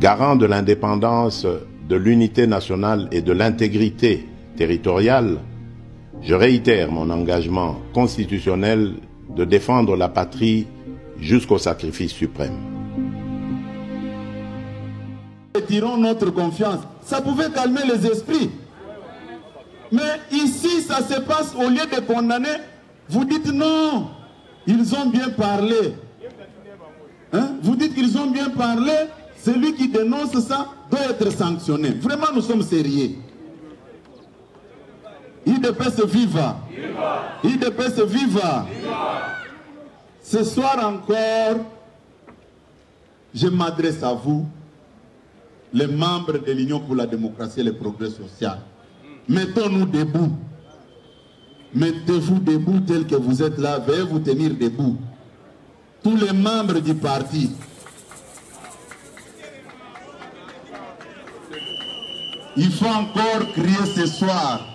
garant de l'indépendance, de l'unité nationale et de l'intégrité territoriale, je réitère mon engagement constitutionnel de défendre la patrie jusqu'au sacrifice suprême. Retirons notre confiance. Ça pouvait calmer les esprits. Mais ici, ça se passe, au lieu de condamner, vous dites non, ils ont bien parlé. Hein? Vous dites qu'ils ont bien parlé, celui qui dénonce ça doit être sanctionné. Vraiment, nous sommes sérieux. IDPS viva! IDPS viva! Ce soir encore, je m'adresse à vous, les membres de l'Union pour la démocratie et le progrès social. Mettons-nous debout. Mettez-vous debout tel que vous êtes là. Veuillez vous tenir debout. Tous les membres du parti. Il faut encore crier ce soir.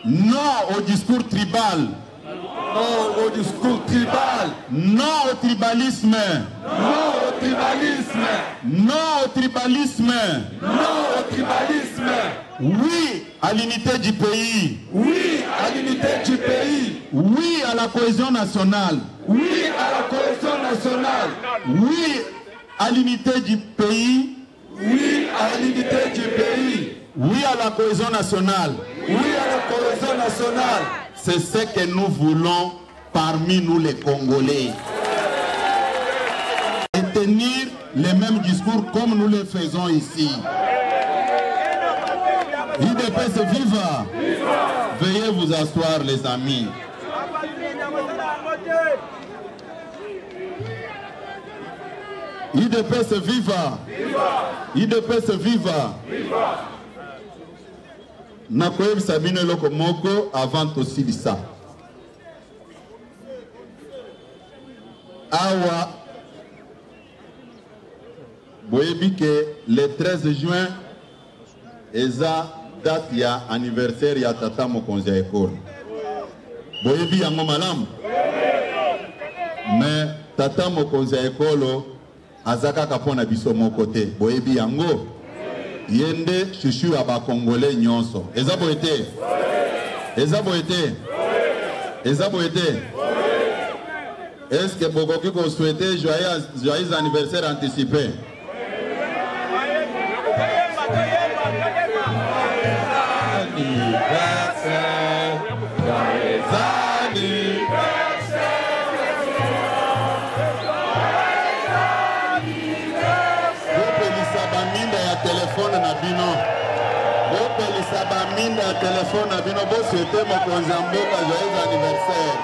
Non au discours tribal. Non au discours tribal. Non au tribalisme. Non au tribalisme. Non au tribalisme. Non au tribalisme. Oui à l'unité du pays. Oui à l'unité du pays. Oui à la cohésion nationale. Oui à la cohésion nationale. Oui à l'unité du pays. Oui à l'unité du pays. Oui à la cohésion nationale. Oui à la cohésion nationale. C'est ce que nous voulons parmi nous les Congolais. Et tenir les mêmes discours comme nous les faisons ici. IDPS viva! Veuillez vous asseoir les amis. IDPS viva! IDPS viva! Nakoyebi Sabine Lokomoko avant aussi de ça. Awa boyebi que le 13 juin eza date ya anniversaire ya tata mokonzi ya ekolo. Boyebi yango malamu. Mais tata mokonzi ya ekolo azaka kapona biso moko te. Boyebi yango. Yende chouchou à ba Congolais nyonso. Ezabo été. Ezabo été. Ezabo été. Est-ce que Bogoki vous souhaitez joyeux anniversaire anticipé? Téléphone na bino. Bopelisa ba minda ya téléphone na bino bo souhaiter mokonzi ya mboka joyeux anniversaire.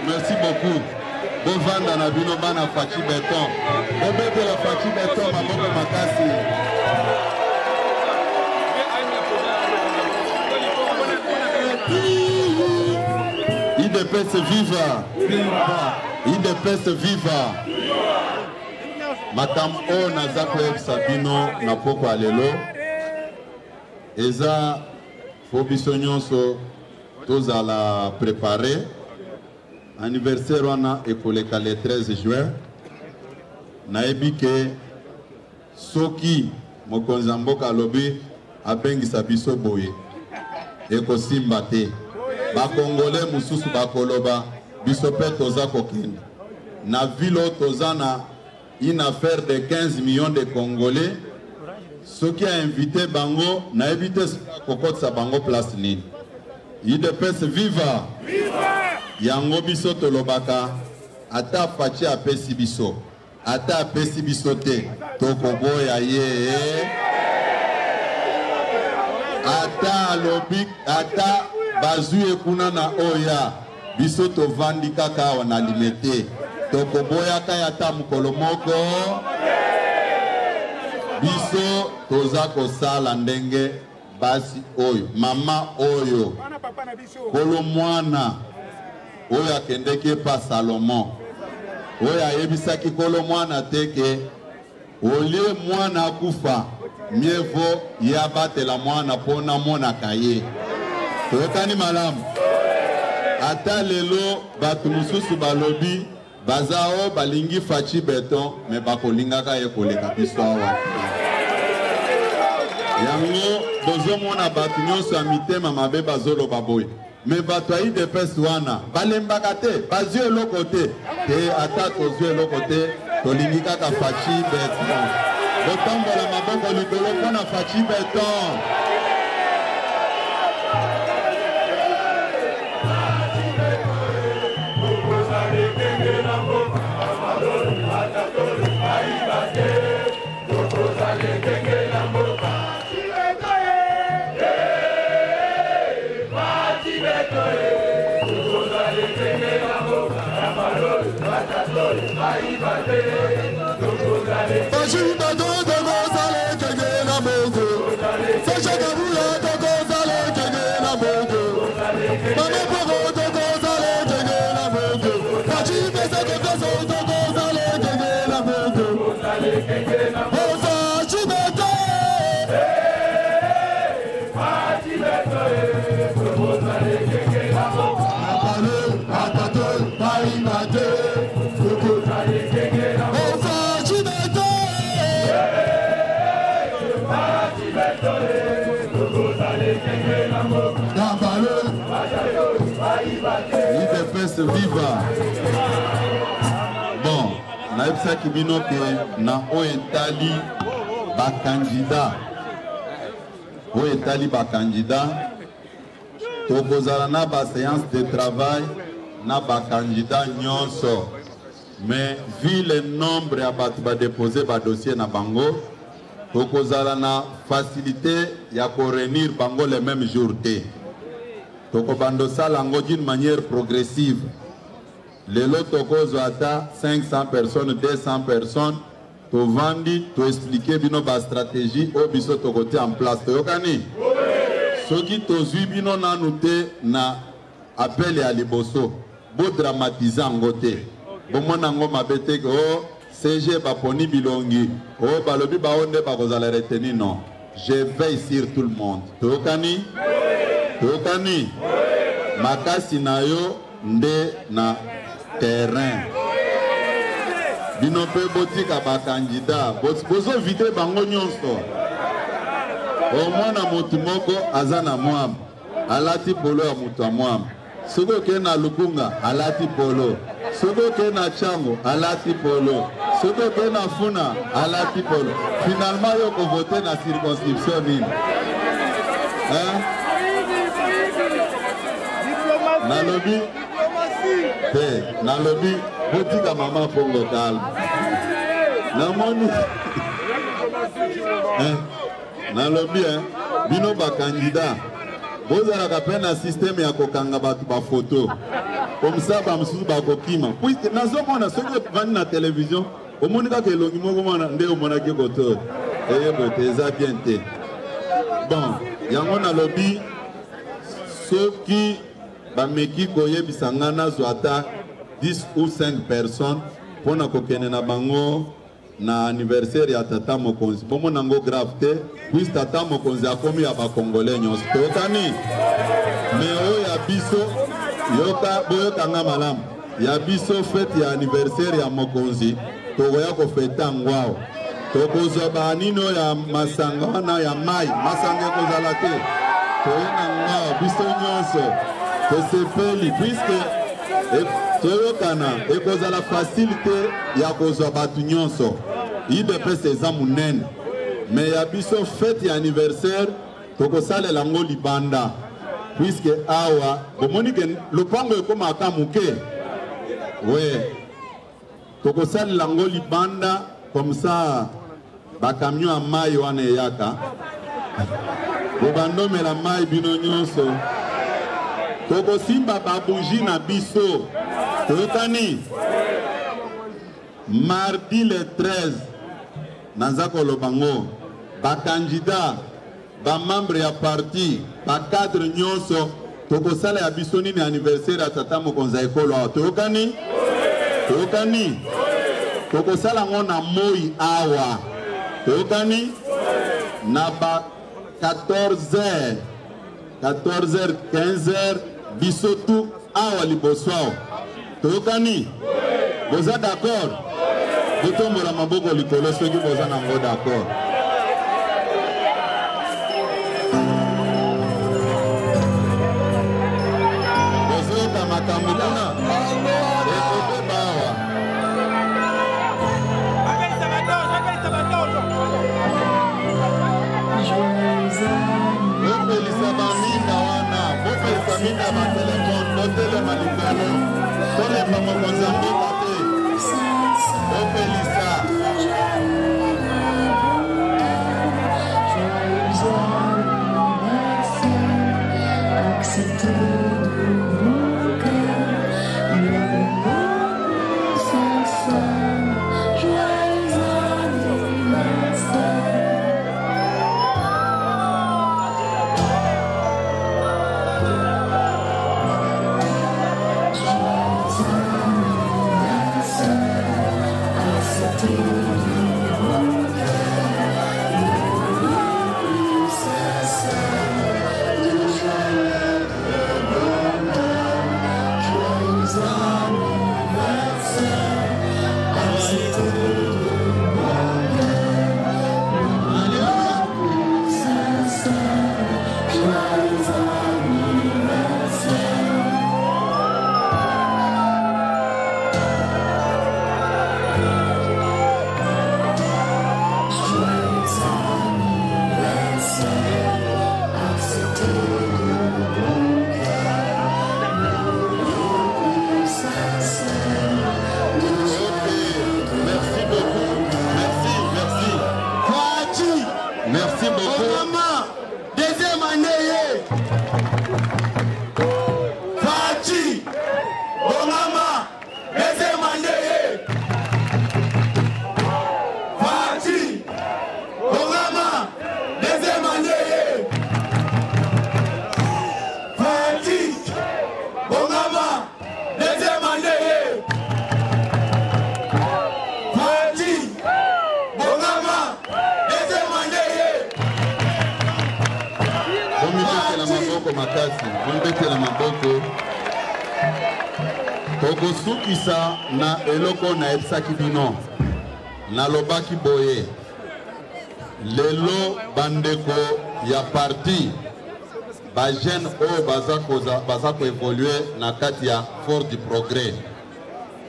Merci beaucoup. Bovanda na bino bana Fachi Beton. Bobete la Fachi Beton maboko makasi. IDPS viva. IDPS viva. Matam o nazako sabino na poko alelo. Eza fobiso nyonso tozala préparer. Anniversaire wana ekoleka le 13 juin. Nayebi ke soki mokonzi mboka alobi abengisa biso boye. ekosimba te. Ba Congolais mususu bakoloba biso pe toza kokende. Na ville tozana une affaire de 15 millions de Congolais. Ce qui a invité Bango na évité kokotsa Bango place nini. IDPS viva. Yango biso tolobaka ata fachi apesi biso. Ata apesi biso te tokoboya ye. Ata lobik ata bazue kuna na oya biso tovandi kaka wana limete tokoboya kaya ta mukolo moko biso toza kosala ndenge basi oyo mama oyo kolo mwana oyo akendeke pa Salomon oyo ayebisaki kolo mwana teke olie mwana akufa mievo yabatela mwana pona mona kaye toyokani malamu ata lelo batu mususu balobi bazao balingi fachi beton me bakolingaka ye koleka biso awa yango bozomona batu nyonso ya mitema mabe bazoloba boye me bato ya IDPS wana balembaka te bazwi eloko te ata tozwi eloko te tolingi kaka fachi beton botambola maboko likolo mpona fachi beton IDPS viva. Bon, naipsa kibino ke na oetali bakandida tokozala na ba séance de travail na bakandida nyonso mais vu le nombre ya batu ba déposer ba dossier na bango tokozala na facilité ya ko réunir bango le même jour te tokobando salango d'une manière progressive. Lelo tokozo ata 500 personnes, 200 personnes, to vandi, to expliquer bino ba stratégie o biso tokote en place. Toyokani? Soki tozui bino nanute na appel ya liboso, bo dramatiser ngote. Bomona ngo mabete ko CG baponi bilongi, o balobi baonde bakozala retenir non. Je veille sur tout le monde. Toyokani? Tokani makasi na yo nde na terrain bino pe botika ba candidat bozo vite bango nyonso o mwana motu moko azana mwam alati polo ya mutu mwam soko ke na lukunga alati polo soko ke na chango alati polo soko ke na funa alati polo finalement yo ko voter na circonscription nini Nalobi te nalobi botika mama pongo calme namoni nalobi bino ba candidat bozala ka pena système ya kokanga batu ba photo comme ça ba msusu ba kokima puisque nazomona soki vani na télévision omonika ke longi moko mona nde omona ke koto bote eza bien te bon yango nalobi soki bameki koyebisa nga nazwa ata 10 ou 5 personnes mpona kokende na bango na anniversaire ya tata mokonzi bomona yango grave te puisque tata mokonzi akomi ya bakongolais nyonso toyokani me oyo ya biso boyokanga malamu ya biso fete ya anniversaire ya mokonzi tokoya kofeta ngwao tokozwa banini oyo ya masanga wana ya mai masanga ekozala te toyenanga biso nyonso tosepeli puisque toyokana ekozala facilité ya kozwa bato nyonso IDPS eza munene mais ya biso fête ya anniversaire tokosalela yango libanda puisque awa bomoni ke lopango ekomaka moke we tokosalela yango libanda comme ça bakamion ya mai wana eyaka bobandomela mai bino nyonso tokosimba babuji na biso toyokani mardi le 13 naza koloba ngo bakandida bamembre ya parti bakadre nyonso tokosala ya biso nini anniversaire ya tata mokonzi ya ekolo awa toyokani tokosala ngo na moi awa toyokani na ba 14h 15h biso tu awa liboso awa toyokani boza d'accord botombola maboko likolo soki boza nango d'accord bozoyoka makambo kuna ekobeba awa bopelisa baminda wana bopelisa minda ya batelefone botelema likolo tolemba mokonzi ya mboka te bopelisa tokosukisa na eloko na ebisaki bino nalobaki boye lelo bandeko ya parti bajeune oyo baza koevolue na kati ya Fort du Progrès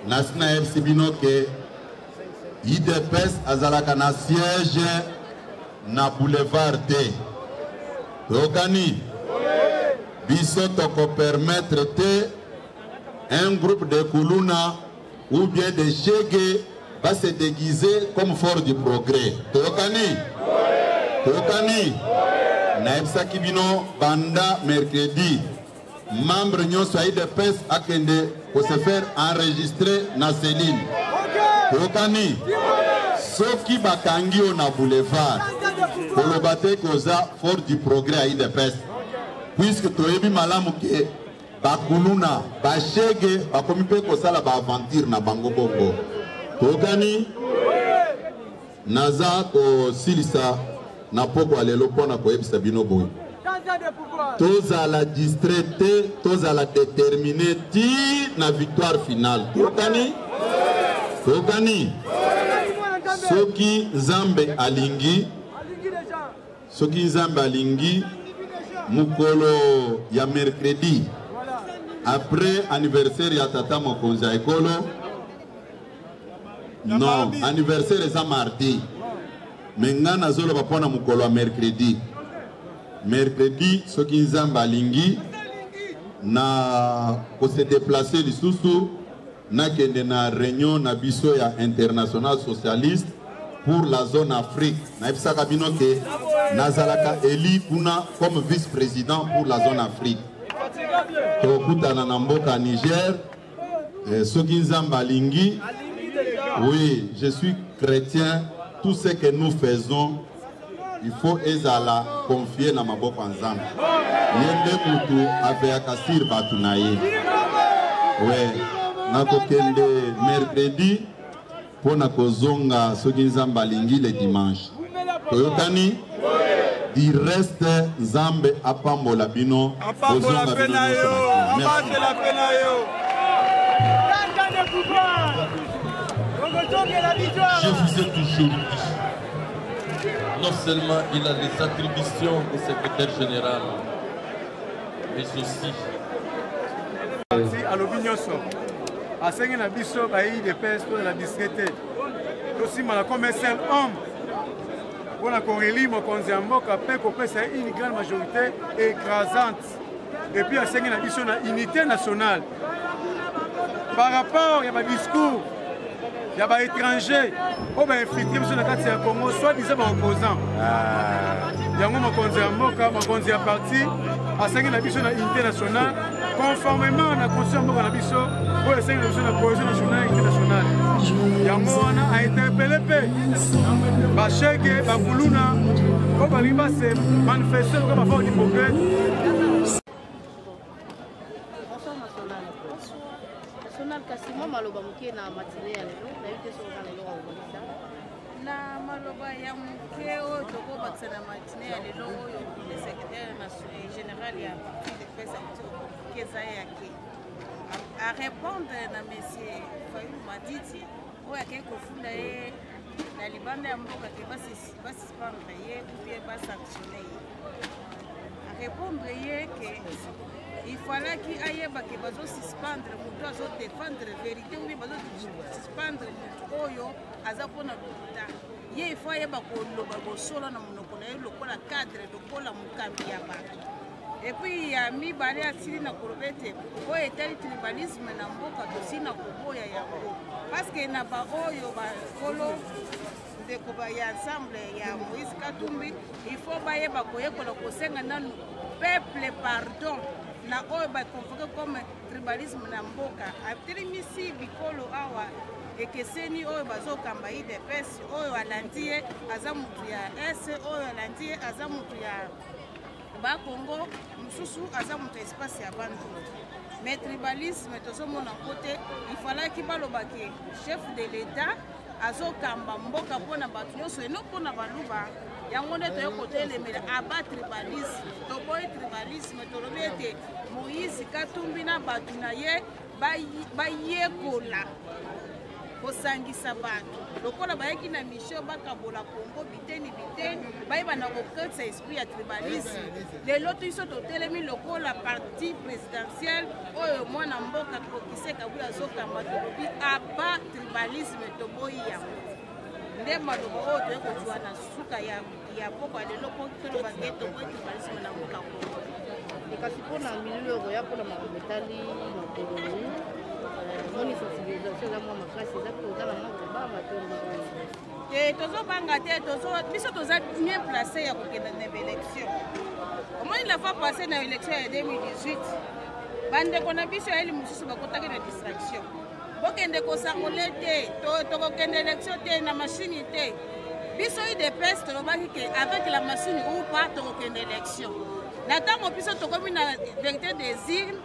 nasi na yebisi bino ke IDPS azalaka na siège na boulevard te toyokani biso tokopermettre te un groupe de Kuluna ou bien de Chege va se déguiser comme Fort du Progrès. Tokani? Naebsa Kibino, Banda, mercredi. Membre Nyon Soaï de PES a kende pour se faire enregistrer na Céline. Tokani? Soki Bakangio na boulevard. Pour le bate koza Fort du Progrès à IDPS. Puisque Toyebi Malamuke. Bakuluna, Bachege, Bakomipe Kosala, Baventir na Bango Bongo. Tokani, Naza ko Silisa, Napoko Alelo Pona ko Ebisa Binoboy. Toza la distraite, toza la déterminée, ti na victoire finale. Tokani, Soki Zambe Alingi, mukolo ya mercredi après anniversaire ya tata mokonzi ya ekolo. Non, anniversaire eza mardi. Mais nga nazoloba pona mukolo ya mercredi. Mercredi soki nzambe alingi na ko se déplacer lisusu nakende na réunion na biso ya International Socialiste pour la zone Afrique. Naibisaka bino ke nazalaka eli kuna comme vice-président pour la zone Afrique. Tokutana na mboka Niger. Soki nzambe alingi. Oui, je suis chrétien. Tout ce que nous faisons, il faut ezala confier na maboko nzambe. Yende mutu aveyakasir batu na ye. Oui, nakokende mercredi pona kozonga soki nzambe alingi le dimanche. Toyokani di reste nzambe apambola bino kozonga bino. Je vous ai toujours dit, non seulement il a les attributions de secrétaire général, mais aussi... À l'opinion, à ce que la biso bailli de peste de la discrété, aussi comme un seul homme, pour la Corélie, mon conzambo, c'est une grande majorité écrasante. Et puis à ce que la biso a unité nationale. Par rapport à un discours, il y a des étrangers qui ont infiltré le Congo, soit disant opposants. Il y a un parti, à ce que la biso a unité nationale, conformément à la constitution de la biso, pour essayer de la cohésion nationale et internationale. Il y a interpellé Bacheke, Bakuluna, qui s'est manifesté comme un fort hypocrite. Kasi mwa maloba muke na matine ya lelo na yote so na lelo wa kubalisa na maloba ya muke o toko bakisa na matine ya lelo oyo le secrétaire général ya parti de presse keza yake a répondre na monsieur Fayulu Madidi oyo ake kofunda ye na libanda ya mboka ke basuspendre ye ou bien basanctionner ye a répondre ye ke il fallait qu'il y ait des suspendre, des défendre la vérité, ou bien suspendre Oyo, Azapona Luta. Il faut y avoir des solo dans le cadre de la Mukambiaba. Et puis il y a mis Balé à Sina Courbette, où était le tribalisme dans Boka de Sina Kuboya Yako. Parce qu'il n'a pas Oyo, Kolo, de Kobaya ensemble, il y a Moïse Katumbi, il faut bailler Bakoye Kolokosenga dans le peuple, pardon. Na oyo ba convoqué comme tribalisme na mboka atelemisi bikolo awa ekeseni oyo bazokamba ide pesi oyo alandie aza mutu ya S oyo alandie aza mutu ya ba Congo mususu aza mutu espace ya bantu mais tribalisme tozomona côté il fallait qu'il balobaki chef de l'état azokamba mboka pona batu nyonso eno pona baluba yango nde toyokotelemela aba tribalisme toboyi tribalisme tolobi ete Moïse Katumbi na batu na ye bayekola kosangisa batu lokola bayeki na mission bakabola Congo biteni bayeba na kokatisa esprit ya tribalisme lelo biso totelemi lokola parti présidentiel oyo mwana mboka kokiseka buya azokamba tolobi aba tribalisme toboyi yango nde maloba oyo toyekozwa na suka ya poko ya lelo po toloba ke toboyi tribalisme na mboka Congo. Kasi mpona mililo ya mpona makambo etali makolo moni sensibilisation eza mwa makasi eza toza na mwa kobanga te tozobanga te biso toza bien placé ya kokenda na baélection omoni la fois passé na élection ya 2018 bandeko na biso yaeli mosusu bakotaki na distraction bokende kosangole te tokokende élection te na machine te biso idps tolobaki ke avec la machine ou pas tokokende élection na ntango biso tokomi na vérité des urnes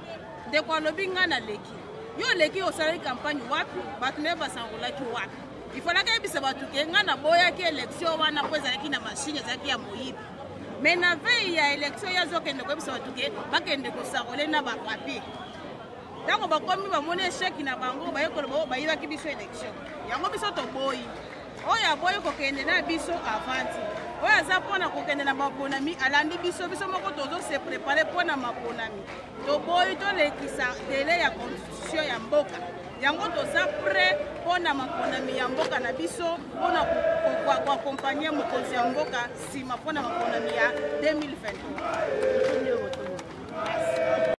ndeko alobi nga na leki yo leki osalaki campagne wapi bato naye basangolaki wapi ifolaki yebisa bato ke nga na boyaki élection wana mpo ezalaki na machine ezalaki ya moyibi mais na veille ya élection ye azokende koyebisa bato ke bakende kosangole na bapapier ntango bakomi bamoni échec na bango bayekoloba bayibaki biso élection yango biso toboyi oyo aboyi kokende na biso avanti oyo aza mpona kokende na maponami alandi biso moko tozose prépare mpona maponami toboyi tolekisa dele ya constitution ya mboka yango toza prêt mpona maponami ya mboka na biso mpona koakompagne mokonzi ya mboka nsima mpona maponami ya 2023.